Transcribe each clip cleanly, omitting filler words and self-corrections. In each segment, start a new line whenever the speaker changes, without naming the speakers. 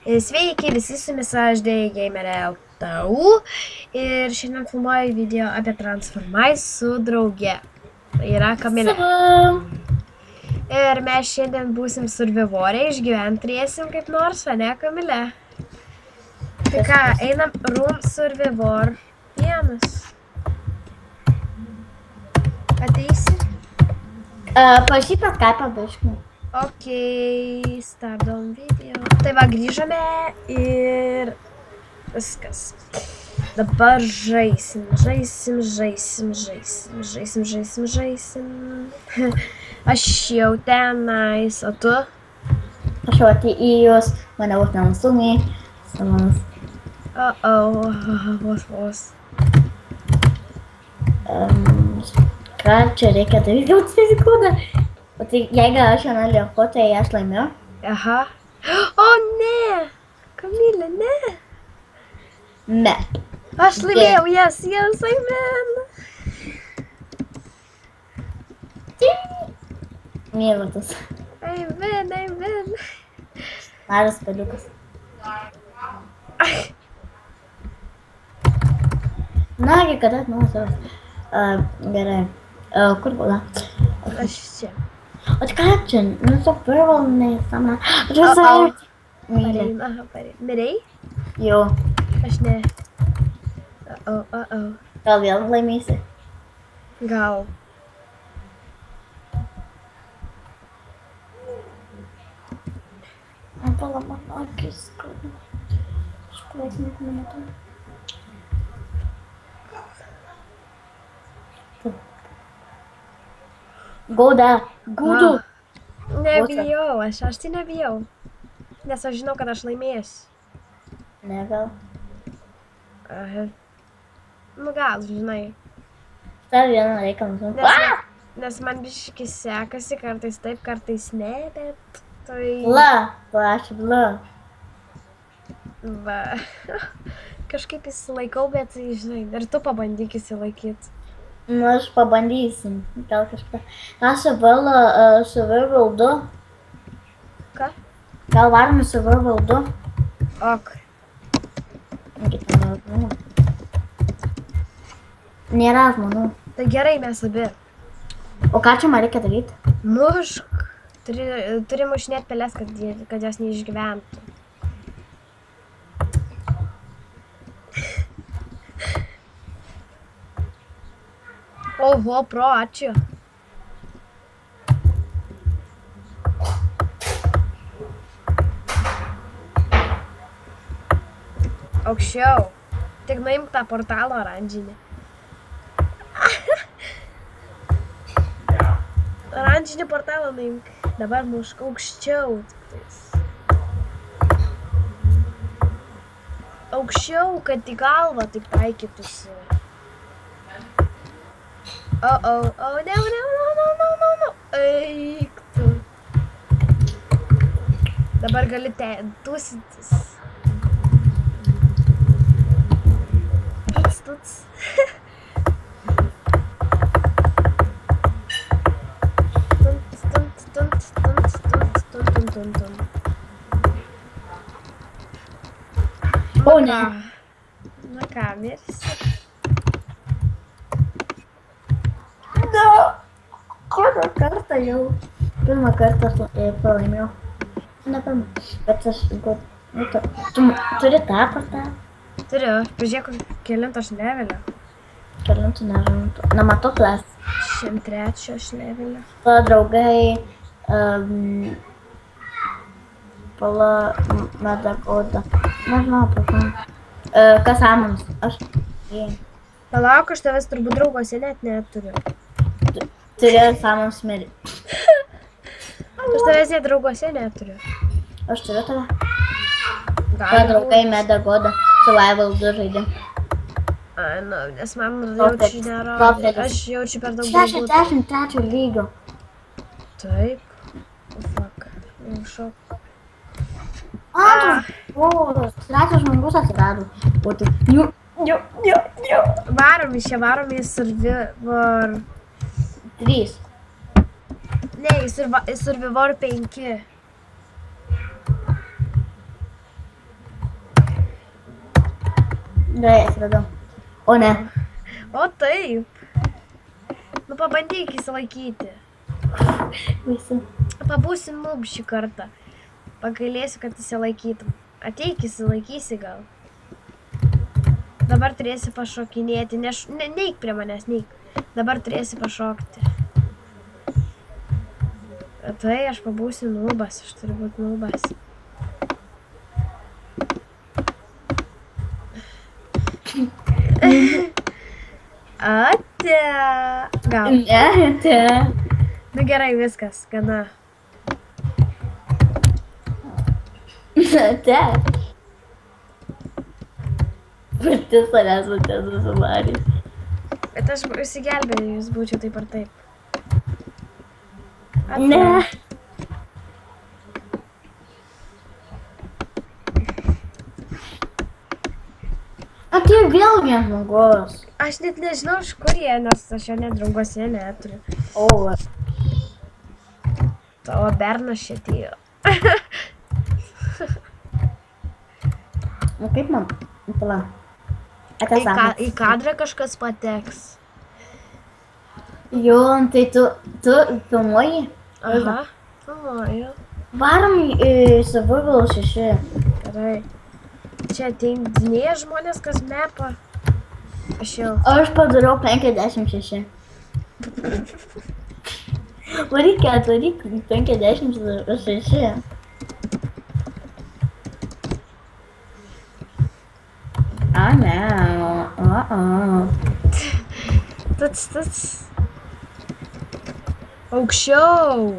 Sveiki, visi su jumis aš Gamerė LTU ir šiandien filmuoju video apie Transformice su drauge. Tai yra Kamilė. Ir mes šiandien būsim survivoriai, išgyvent turėsim kaip nors, o ne Kamilė. Tai ką, einam room survivor 1. Ateisi?
Parašyk per Skype'ą biškį.
Ok, stabdom video. Tai va, grįžome ir viskas. Dabar žaisim. Aš jau tenais, o tu?
Aš jau atėjus, mane vos nenustumė.
Vos.
Ką čia reikia daryti, gal fizikundą? O tai jeigu aš vieną lieku, tai aš laimiu?
Aha. O ne! Kamilė, ne!
Ne.
Aš laimėjau, yes, amen!
Mylutis.
Amen.
Mažas peliukas. Nagi, kada atnausas. Gerai. Kur būda?
Aš čia.
O tai ką čia? Nu, su pirvalnai, samna. Aš visai... Mylė.
Mirei?
Jau.
Aš ne.
Gal vėl laimėsi?
Gal.
Pala, man akis skauda. Aš palaik nieko nematau. Gaudu.
Nebijau, aš tai nebijau. Nes aš žinau, kad aš laimėsiu.
Ne, gal.
Nu gal, žinai.
Dar vieną reikia nusumti.
Nes man biški sekasi, kartais taip, kartais ne, bet tai...
Bla.
Va. Kažkaip įsilaikau, bet, žinai, ir tu pabandyk įsilaikyti.
Nu, aš pabandysim. Gal kažką. Aš survival 2.
Ką?
Gal varom į survival 2?
Ok.
Nėra žmonių.
Tai gerai, mes abi.
O ką čia man reikia daryti?
Mušk. Turi mušinėti pelės, kad jos neišgyventų. Oho, pro, ačiū. Aukščiau. Tik nuimk tą portalą oranžinį. Oranžinį portalą nuimk. Dabar mušk aukščiau. Aukščiau, kad į galvą taip taikytųsi. No. Eik tu. Dabar gali tūsintis. Tuts. Tunt.
O ne.
Na ką, mirsi?
Kokią kartą jau? Pirmą kartą pralaimėjau. Ne pirmą, bet aš... Tu turi tą portalą?
Turiu, pažiūrėk, kelint aš levelio.
Kelintų nežinau. Nematau plas.
103 aš levelio.
Pala draugai... Pala medagoda. Nežinau, prašau. Kas amams? Aš...
Palauk, aš tavęs turbūt draugose net neturiu.
Turėjau samams mirį.
Aš tavęs net draugose neturiu.
Aš turiu tave. Draugai medagoda. Survival 2 žaidė.
Nu, nes man jaučiu nerodė. Aš jaučiu per daug draugų.
63 lygio.
Taip. Fuck. Jau šok.
Trečias žmogus atsirado. O tai...
Varom į Survivor
3.
Ne, į Survivor 5.
Gerai, atsiradau. O ne.
O taip. Nu, pabandyk įsilaikyti.
Visi.
Pabūsim noob šį kartą. Pagailėsiu, kad įsilaikytum. Ateik, įsilaikysi gal. Dabar turėsi pašokinėti. Neik prie manęs, neik. Dabar turėsi pašokti. Tai aš pabūsiu noobas. Aš turiu būti noobas. Ate. Gal.
Ne, te.
Nu gerai, viskas. Gana.
Te. Pati savęs būtė susivarys.
Bet aš įsigelbėjau, jūs būčiau taip ar taip.
Ne. Atėjo vėl vienas žmogus.
Aš net nežinau, iš kur jie, nes aš jo net drauguose neturiu.
O.
Tavo bernas čia atėjo.
Nu kaip man? Pala.
Į kadrą kažkas pateks.
Jo, tai tu filmuoji?
Aha. Filmuoju.
Varom į Survival 6.
Gerai. Čia ateidinėja žmonės, kas mepa. Aš jau.
Aš padariau 56. Varyk 56. A, ne.
Tats. Aukščiau.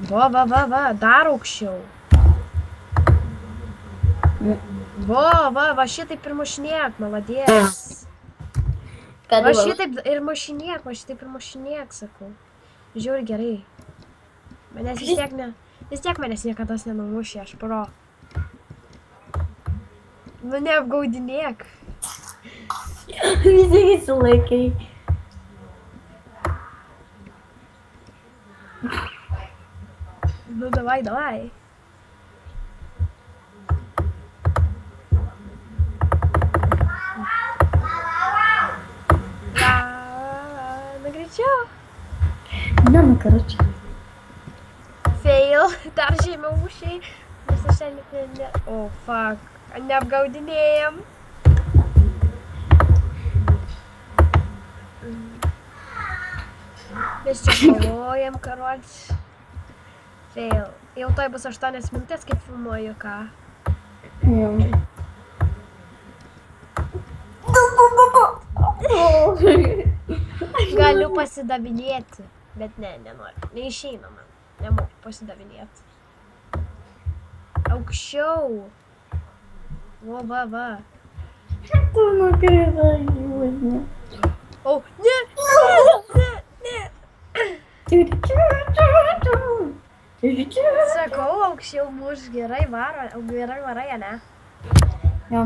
Va, dar aukščiau. Va, šitaip ir mušinėk, maladės. Va šitaip ir mušinėk, sakau. Žiūri gerai. Vis tiek manęs niekadas nenumušė, aš pro. Nu neapgaudinėk.
Visi įsilaikai.
Nu davai. Nu greičiau.
Ne, nu karočią.
Fail. Dar žemiau mušiai. Nes aš net ne... Oh, fuck. Neapgaudinėjam. Mes čia kovojam, karoč. Fail. Jau toj bus 8 minutės, kaip filmuoju, ką. Galiu pasidavinėti, bet nenoriu. Neišeina man. Nemoku pasidavinėti. Aukščiau. Va.
Tu nukritai jūsne.
O, ne. Sakau, aukščiau muš, gerai varai, ne?
Jo.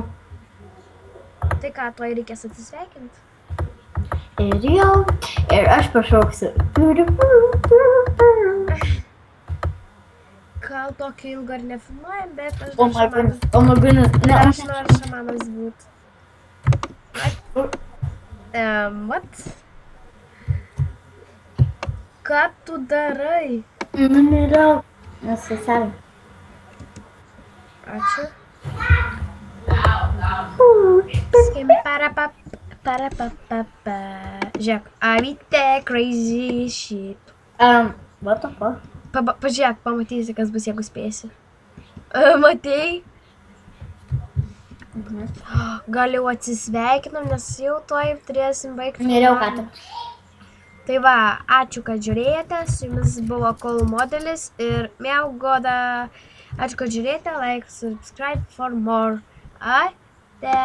Tai ką, tuoj reikės atsisveikinti?
Ir jau, ir aš pašauksiu.
Gal tokio ilgo ir nefilmuojam, bet aš
Oh my goodness. Ne,
aš noriu šamanas būt. What? Ką tu darai?
Numeriau. Nesisavai.
Ačiū. Skim parapapapapapa. Žiūrėk, avite crazy shit.
What the fuck?
Pažiūrėk, pamatysi, kas bus, jeigu spėsi. Matei? Gal jau atsisveikinam, nes jau tuoj turėsim baigti.
Numeriau ką.
Tai va, ačiū, kad žiūrėjote. Su jumis buvo Cool Modelis ir Miau Goda. Ačiū, kad žiūrėjote. Like, subscribe for more. Ate.